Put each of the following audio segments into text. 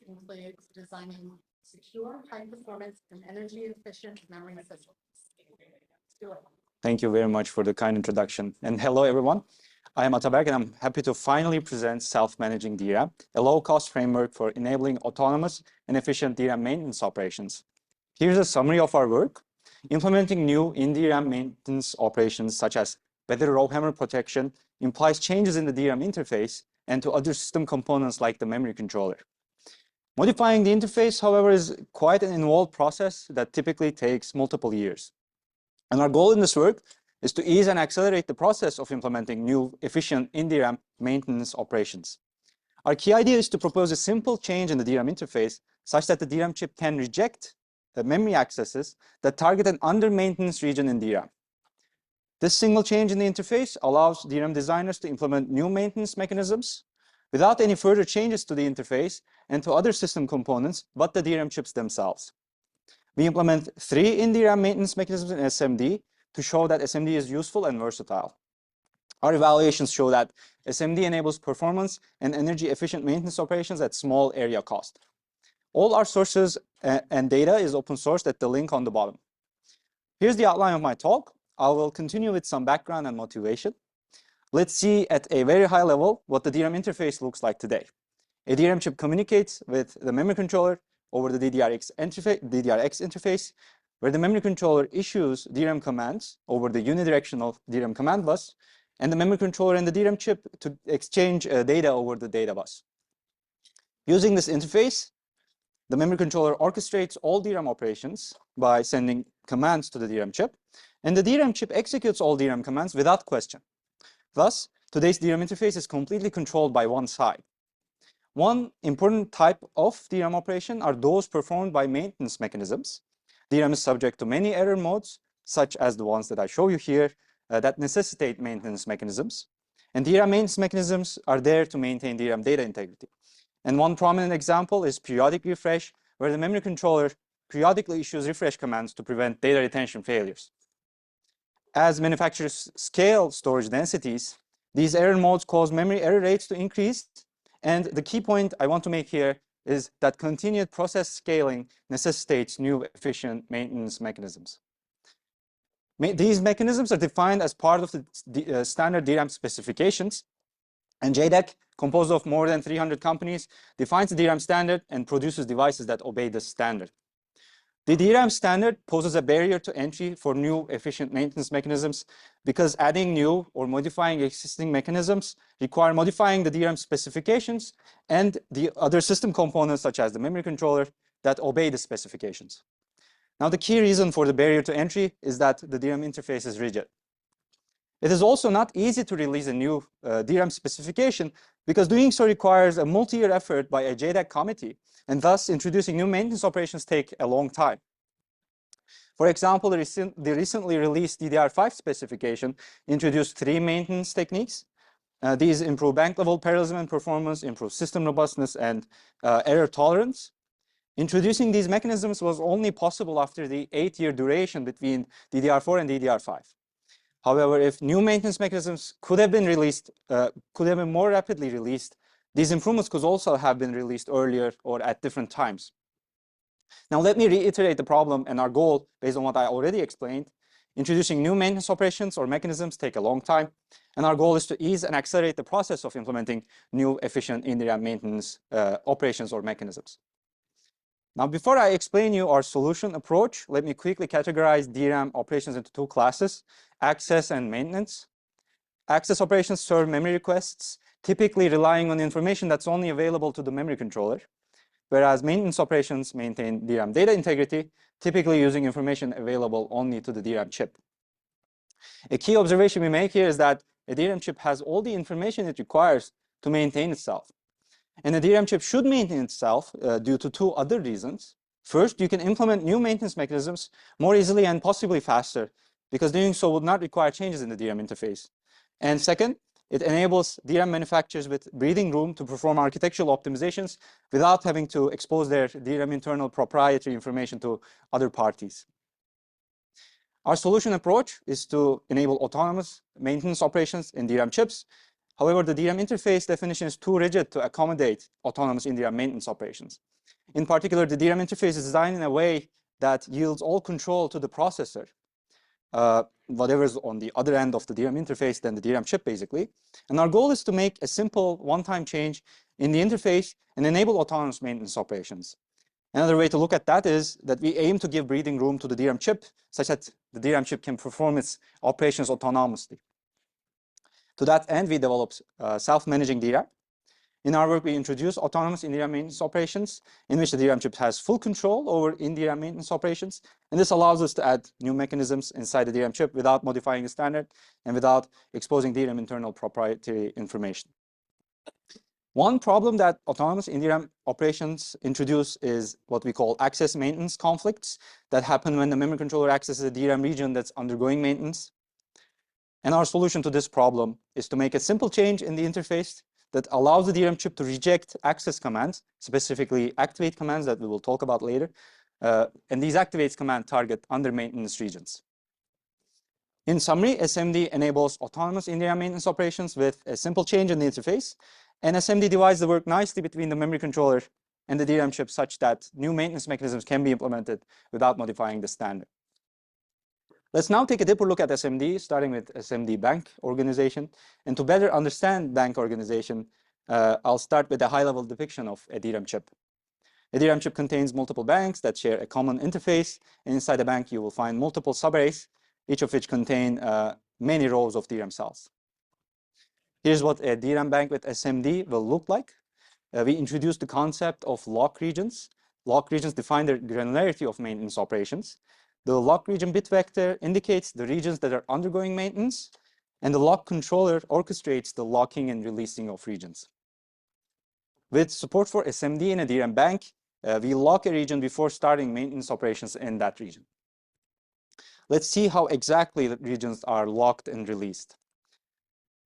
includes designing secure, high-performance, and energy-efficient memory systems. Thank you very much for the kind introduction. And hello, everyone. I am Ataberk, and I'm happy to finally present self-managing DRAM, a low-cost framework for enabling autonomous and efficient DRAM maintenance operations. Here's a summary of our work. Implementing new in-DRAM maintenance operations, such as better RowHammer protection, implies changes in the DRAM interface and to other system components like the memory controller. Modifying the interface, however, is quite an involved process that typically takes multiple years. And our goal in this work is to ease and accelerate the process of implementing new, efficient in-DRAM maintenance operations. Our key idea is to propose a simple change in the DRAM interface such that the DRAM chip can reject the memory accesses that target an under-maintenance region in DRAM. This single change in the interface allows DRAM designers to implement new maintenance mechanisms without any further changes to the interface and to other system components but the DRAM chips themselves. We implement 3 in-DRAM maintenance mechanisms in SMD to show that SMD is useful and versatile. Our evaluations show that SMD enables performance and energy-efficient maintenance operations at small area cost. All our sources and data is open sourced at the link on the bottom. Here's the outline of my talk. I will continue with some background and motivation. Let's see at a very high level what the DRAM interface looks like today. A DRAM chip communicates with the memory controller over the DDRX interface, where the memory controller issues DRAM commands over the unidirectional DRAM command bus, and the memory controller and the DRAM chip to exchange data over the data bus. Using this interface, the memory controller orchestrates all DRAM operations by sending commands to the DRAM chip, and the DRAM chip executes all DRAM commands without question. Thus, today's DRAM interface is completely controlled by one side. One important type of DRAM operation are those performed by maintenance mechanisms. DRAM is subject to many error modes, such as the ones that I show you here, that necessitate maintenance mechanisms. And DRAM maintenance mechanisms are there to maintain DRAM data integrity. And one prominent example is periodic refresh, where the memory controller periodically issues refresh commands to prevent data retention failures. As manufacturers scale storage densities, these error modes cause memory error rates to increase. And the key point I want to make here is that continued process scaling necessitates new efficient maintenance mechanisms. These mechanisms are defined as part of the standard DRAM specifications, and JEDEC, composed of more than 300 companies, defines the DRAM standard and produces devices that obey this standard. The DRAM standard poses a barrier to entry for new efficient maintenance mechanisms because adding new or modifying existing mechanisms require modifying the DRAM specifications and the other system components such as the memory controller that obey the specifications. Now, the key reason for the barrier to entry is that the DRAM interface is rigid. It is also not easy to release a new DRAM specification because doing so requires a multi-year effort by a JEDEC committee, and thus introducing new maintenance operations take a long time. For example, the recently released DDR5 specification introduced 3 maintenance techniques. These improve bank-level parallelism and performance, improve system robustness, and error tolerance. Introducing these mechanisms was only possible after the 8-year duration between DDR4 and DDR5. However, if new maintenance mechanisms could have been more rapidly released, these improvements could also have been released earlier or at different times. Now, let me reiterate the problem and our goal based on what I already explained. Introducing new maintenance operations or mechanisms take a long time, and our goal is to ease and accelerate the process of implementing new efficient in-DRAM maintenance operations or mechanisms. Now, before I explain you our solution approach, let me quickly categorize DRAM operations into 2 classes, access and maintenance. Access operations serve memory requests, typically relying on information that's only available to the memory controller, whereas maintenance operations maintain DRAM data integrity, typically using information available only to the DRAM chip. A key observation we make here is that a DRAM chip has all the information it requires to maintain itself. And a DRAM chip should maintain itself due to 2 other reasons. First, you can implement new maintenance mechanisms more easily and possibly faster, because doing so would not require changes in the DRAM interface. And second, it enables DRAM manufacturers with breathing room to perform architectural optimizations without having to expose their DRAM internal proprietary information to other parties. Our solution approach is to enable autonomous maintenance operations in DRAM chips However, the DRAM interface definition is too rigid to accommodate autonomous in-DRAM maintenance operations. In particular, the DRAM interface is designed in a way that yields all control to the processor, whatever is on the other end of the DRAM interface than the DRAM chip, basically. And our goal is to make a simple one-time change in the interface and enable autonomous maintenance operations. Another way to look at that is that we aim to give breathing room to the DRAM chip such that the DRAM chip can perform its operations autonomously. To that end, we developed self-managing DRAM. In our work, we introduce autonomous in-DRAM maintenance operations in which the DRAM chip has full control over in-DRAM maintenance operations. And this allows us to add new mechanisms inside the DRAM chip without modifying the standard and without exposing DRAM internal proprietary information. One problem that autonomous in-DRAM operations introduce is what we call access maintenance conflicts that happen when the memory controller accesses a DRAM region that's undergoing maintenance. And our solution to this problem is to make a simple change in the interface that allows the DRAM chip to reject access commands, specifically activate commands that we will talk about later. And these activates commands target under maintenance regions. In summary, SMD enables autonomous in-DRAM maintenance operations with a simple change in the interface. And SMD divides the work nicely between the memory controller and the DRAM chip such that new maintenance mechanisms can be implemented without modifying the standard. Let's now take a deeper look at SMD, starting with SMD bank organization. And to better understand bank organization, I'll start with a high-level depiction of a DRAM chip. A DRAM chip contains multiple banks that share a common interface. And inside the bank, you will find multiple subarrays, each of which contain many rows of DRAM cells. Here's what a DRAM bank with SMD will look like. We introduced the concept of lock regions. Lock regions define the granularity of maintenance operations. The lock region bit vector indicates the regions that are undergoing maintenance, and the lock controller orchestrates the locking and releasing of regions. With support for SMD in a DRAM bank, we lock a region before starting maintenance operations in that region. Let's see how exactly the regions are locked and released.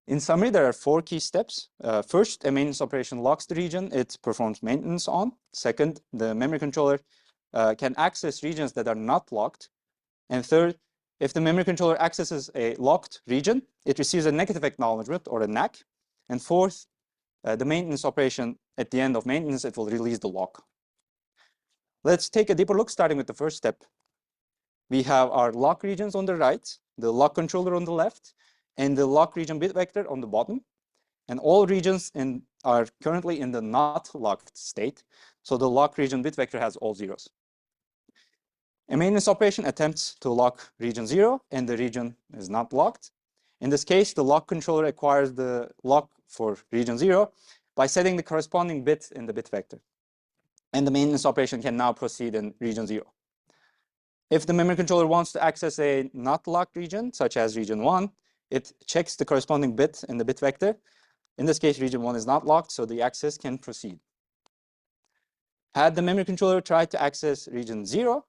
In summary, there are 4 key steps. First, a maintenance operation locks the region it performs maintenance on. Second, the memory controller can access regions that are not locked. And third, if the memory controller accesses a locked region, it receives a negative acknowledgement or a NAC. And fourth, the maintenance operation, at the end of maintenance, it will release the lock. Let's take a deeper look, starting with the first step. We have our lock regions on the right, the lock controller on the left, and the lock region bit vector on the bottom. And all regions are currently in the not locked state. So the lock region bit vector has all zeros. A maintenance operation attempts to lock region 0, and the region is not locked. In this case, the lock controller acquires the lock for region 0 by setting the corresponding bit in the bit vector. And the maintenance operation can now proceed in region 0. If the memory controller wants to access a not locked region, such as region 1, it checks the corresponding bit in the bit vector. In this case, region 1 is not locked, so the access can proceed. Had the memory controller tried to access region 0,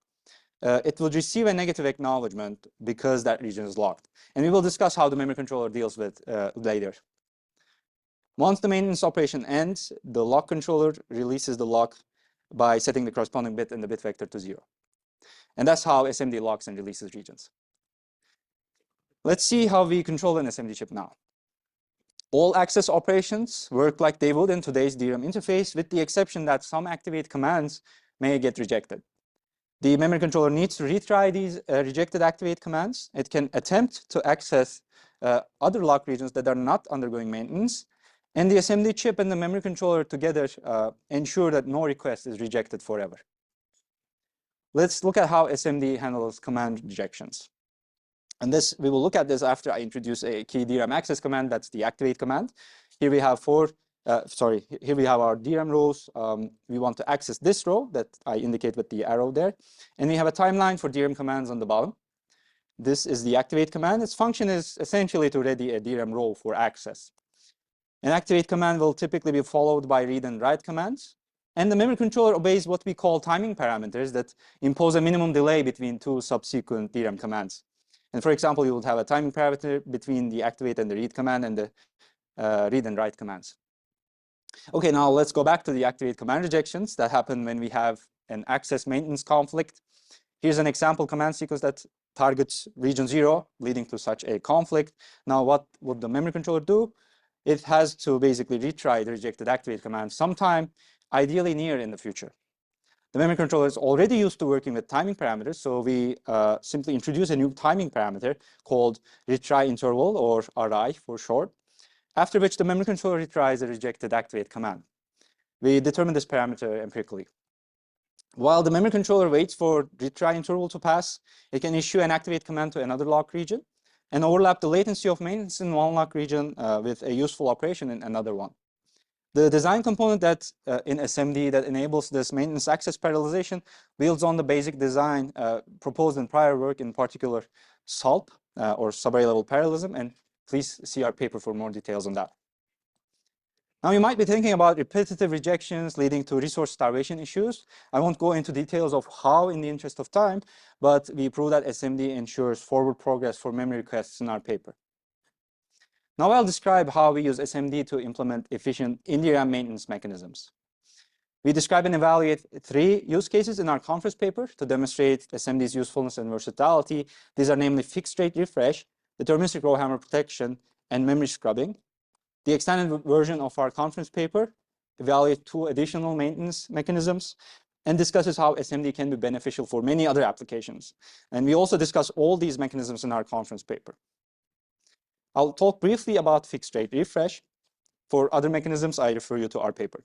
it would receive a negative acknowledgement because that region is locked. And we will discuss how the memory controller deals with later. Once the maintenance operation ends, the lock controller releases the lock by setting the corresponding bit in the bit vector to 0. And that's how SMD locks and releases regions. Let's see how we control an SMD chip now. All access operations work like they would in today's DRAM interface, with the exception that some activate commands may get rejected. The memory controller needs to retry these rejected activate commands. It can attempt to access other lock regions that are not undergoing maintenance. And the SMD chip and the memory controller together ensure that no request is rejected forever. Let's look at how SMD handles command rejections. And we will look at this after I introduce a key DRAM access command. That's the activate command. Here we have here we have our DRAM rows. We want to access this row that I indicate with the arrow there. And we have a timeline for DRAM commands on the bottom. This is the activate command. Its function is essentially to ready a DRAM row for access. An activate command will typically be followed by read and write commands. And the memory controller obeys what we call timing parameters that impose a minimum delay between 2 subsequent DRAM commands. And for example, you would have a timing parameter between the activate and the read command and the read and write commands. Okay, now let's go back to the activate command rejections that happen when we have an access maintenance conflict. Here's an example command sequence that targets region 0, leading to such a conflict. Now, what would the memory controller do? it has to basically retry the rejected activate command sometime, ideally near in the future. The memory controller is already used to working with timing parameters, so we simply introduce a new timing parameter called retry interval, or RI for short, after which the memory controller retries the rejected activate command. We determine this parameter empirically. While the memory controller waits for retry interval to pass, it can issue an activate command to another lock region and overlap the latency of maintenance in one lock region with a useful operation in another one. The design component that in SMD that enables this maintenance access parallelization builds on the basic design proposed in prior work, in particular SALP or subarray level parallelism, and please see our paper for more details on that. Now you might be thinking about repetitive rejections leading to resource starvation issues. I won't go into details of how in the interest of time, but we prove that SMD ensures forward progress for memory requests in our paper. Now I'll describe how we use SMD to implement efficient in-DRAM maintenance mechanisms. We describe and evaluate 3 use cases in our conference paper to demonstrate SMD's usefulness and versatility. These are namely fixed rate refresh, deterministic RowHammer protection, and memory scrubbing. The extended version of our conference paper evaluates 2 additional maintenance mechanisms and discusses how SMD can be beneficial for many other applications. And we also discuss all these mechanisms in our conference paper. I'll talk briefly about fixed rate refresh. For other mechanisms, I refer you to our paper.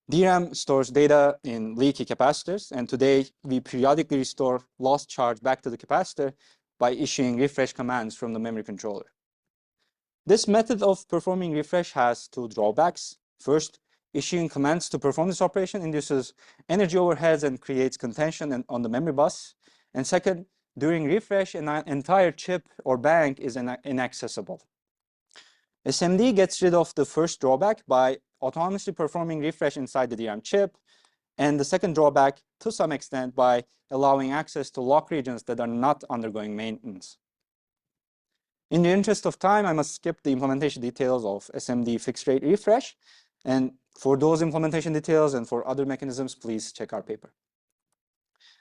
DRAM stores data in leaky capacitors, and today we periodically restore lost charge back to the capacitor by issuing refresh commands from the memory controller. This method of performing refresh has 2 drawbacks. First, issuing commands to perform this operation induces energy overheads and creates contention on the memory bus. And second, during refresh, an entire chip or bank is inaccessible. SMD gets rid of the first drawback by autonomously performing refresh inside the DRAM chip, and the second drawback, to some extent, by allowing access to lock regions that are not undergoing maintenance. In the interest of time, I must skip the implementation details of SMD fixed rate refresh, and for those implementation details and for other mechanisms, please check our paper.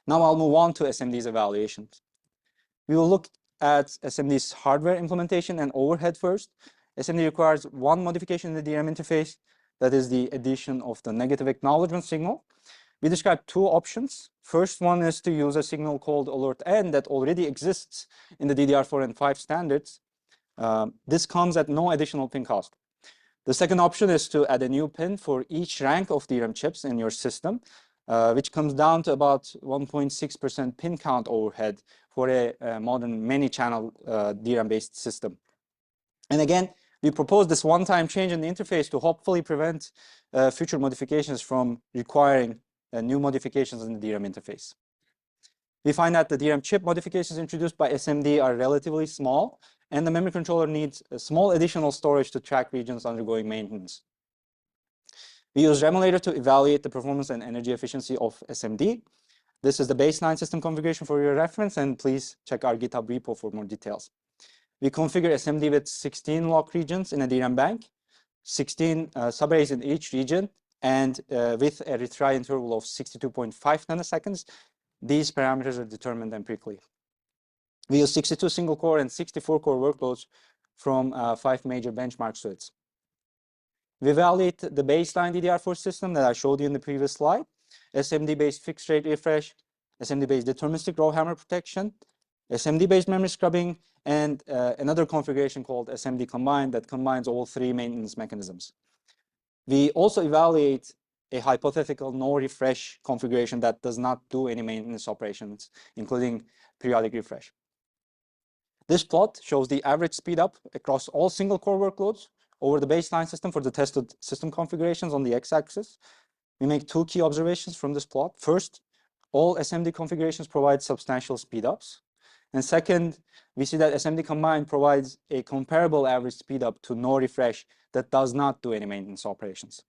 Now I'll move on to SMD's evaluations. We will look at SMD's hardware implementation and overhead first. SMD requires 1 modification in the DRAM interface, that is the addition of the negative acknowledgement signal. We describe 2 options. First one is to use a signal called alert N that already exists in the DDR4 and 5 standards. This comes at no additional pin cost. The second option is to add a new pin for each rank of DRAM chips in your system, which comes down to about 1.6% pin count overhead for a modern many-channel DRAM-based system. And again, we propose this one-time change in the interface to hopefully prevent future modifications from requiring new modifications in the DRAM interface. We find that the DRAM chip modifications introduced by SMD are relatively small, and the memory controller needs a small additional storage to track regions undergoing maintenance. We use RAMulator to evaluate the performance and energy efficiency of SMD. This is the baseline system configuration for your reference, and please check our GitHub repo for more details. We configure SMD with 16 lock regions in a DRAM bank, 16 subarrays in each region, and with a retry interval of 62.5 nanoseconds. These parameters are determined empirically. We use 62 single core and 64 core workloads from 5 major benchmark suites. We evaluate the baseline DDR4 system that I showed you in the previous slide, SMD-based fixed rate refresh, SMD-based deterministic RowHammer protection, SMD-based memory scrubbing, and another configuration called SMD combined that combines all 3 maintenance mechanisms. We also evaluate a hypothetical no refresh configuration that does not do any maintenance operations, including periodic refresh. This plot shows the average speed up across all single core workloads over the baseline system for the tested system configurations on the x-axis. We make 2 key observations from this plot. First, all SMD configurations provide substantial speed ups. And second, we see that SMD combined provides a comparable average speed up to no refresh that does not do any maintenance operations.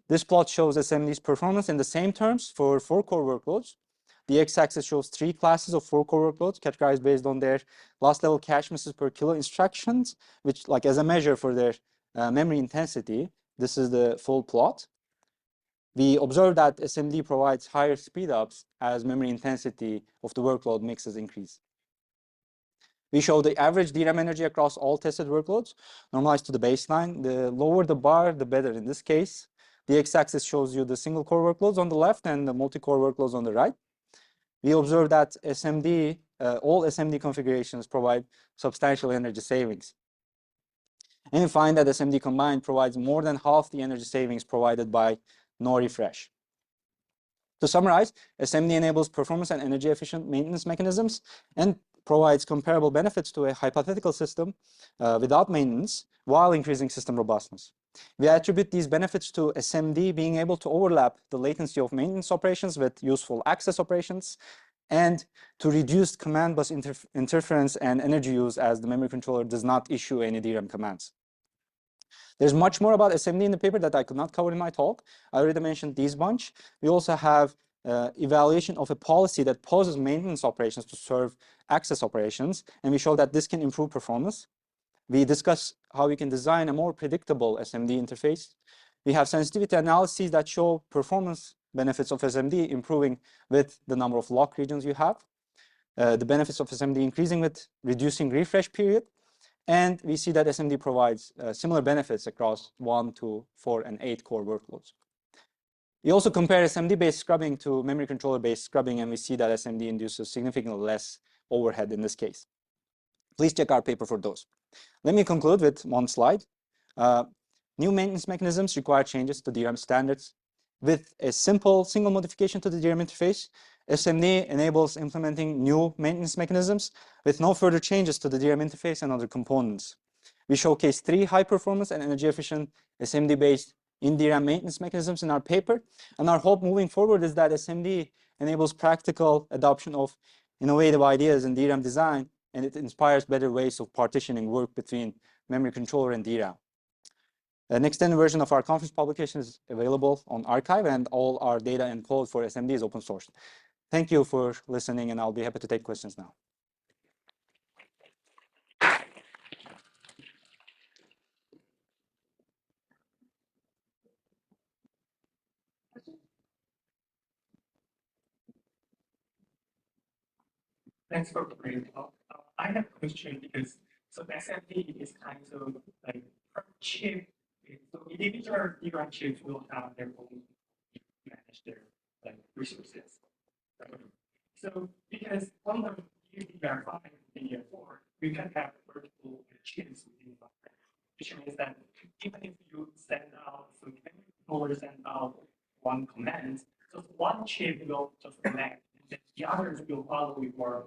This plot shows SMD's performance in the same terms for 4 core workloads. The x-axis shows 3 classes of 4 core workloads categorized based on their last level cache misses per kilo instructions, which like as a measure for their memory intensity. This is the full plot. We observe that SMD provides higher speedups as memory intensity of the workload mixes increase. We show the average DRAM energy across all tested workloads, normalized to the baseline. The lower the bar, the better in this case. The x-axis shows you the single core workloads on the left and the multi-core workloads on the right. We observe that SMD, all SMD configurations provide substantial energy savings. And we find that SMD combined provides more than half the energy savings provided by no refresh. To summarize, SMD enables performance and energy efficient maintenance mechanisms and provides comparable benefits to a hypothetical system without maintenance while increasing system robustness. We attribute these benefits to SMD being able to overlap the latency of maintenance operations with useful access operations and to reduce command bus interference and energy use as the memory controller does not issue any DRAM commands. There's much more about SMD in the paper that I could not cover in my talk. I already mentioned these bunch. We also have evaluation of a policy that pauses maintenance operations to serve access operations, and we show that this can improve performance. We discuss how we can design a more predictable SMD interface. We have sensitivity analyses that show performance benefits of SMD improving with the number of lock regions you have. The benefits of SMD increasing with reducing refresh period. And we see that SMD provides similar benefits across 1, 2, 4, and 8 core workloads. We also compare SMD-based scrubbing to memory controller-based scrubbing, and we see that SMD induces significantly less overhead in this case. Please check our paper for those. Let me conclude with one slide. New maintenance mechanisms require changes to DRAM standards. With a simple single modification to the DRAM interface, SMD enables implementing new maintenance mechanisms with no further changes to the DRAM interface and other components. We showcase 3 high-performance and energy-efficient SMD-based in-DRAM maintenance mechanisms in our paper, and our hope moving forward is that SMD enables practical adoption of innovative ideas in DRAM design, and it inspires better ways of partitioning work between memory controller and DRAM. An extended version of our conference publication is available on arXiv, and all our data and code for SMD is open source. Thank you for listening, and I'll be happy to take questions now. Thanks for the great talk. I have a question because SMD is kind of like per chip. So individual DRAM chips will have their own manage their resources. So because on the DDR5 and DDR4, we can have multiple chips within the which means that even if you send out, so even if you send out one command, so one chip will just connect, and the others will follow your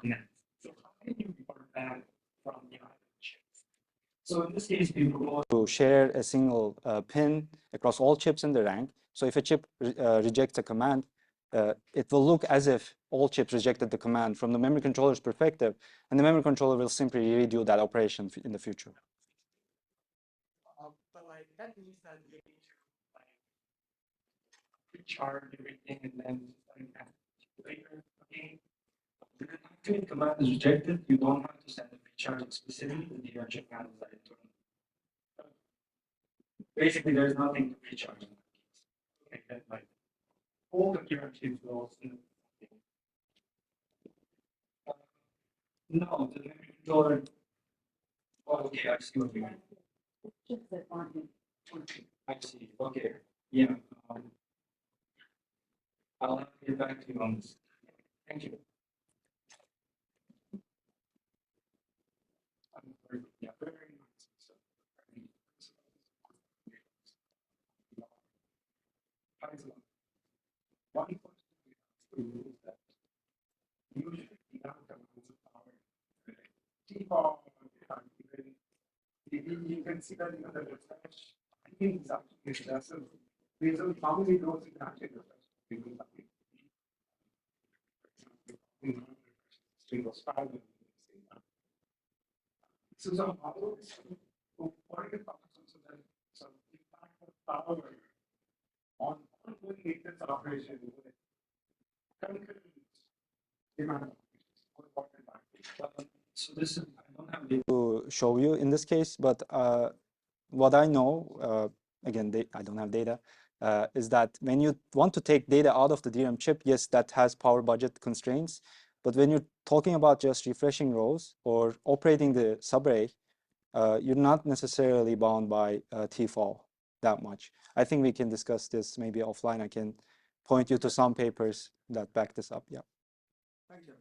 connect. So how can you report back from the other chips? So in this case, we propose to share a single pin across all chips in the rank. So if a chip rejects a command, it will look as if all chips rejected the command from the memory controller's perspective, and the memory controller will simply redo that operation in the future. But that means that you need to recharge everything and then later again. After the command is rejected, you don't have to send a recharge specifically. The DRAM chip handles that internally. Basically, there's nothing to recharge in that case. Okay, like all the DRAM chips will also. No, the memory controller. Oh, okay, I see what you mean. I see. Okay. Yeah. I'll have to get back to you on this. Thank you. Yeah, very nice. One question we ask is that usually the outcomes of our default you can see that in the refresh. I think it's actually excessive. These are probably those exactly so some models, what are your thoughts on some impact of power on ongoing maintenance operation with concurrent demand? So this is, I don't have data to show you in this case, but what I know, again, I don't have data, is that when you want to take data out of the DRAM chip, yes, that has power budget constraints. But when you're talking about just refreshing rows or operating the subarray, you're not necessarily bound by TFAL that much. I think we can discuss this maybe offline. I can point you to some papers that back this up. Yeah. Thank you.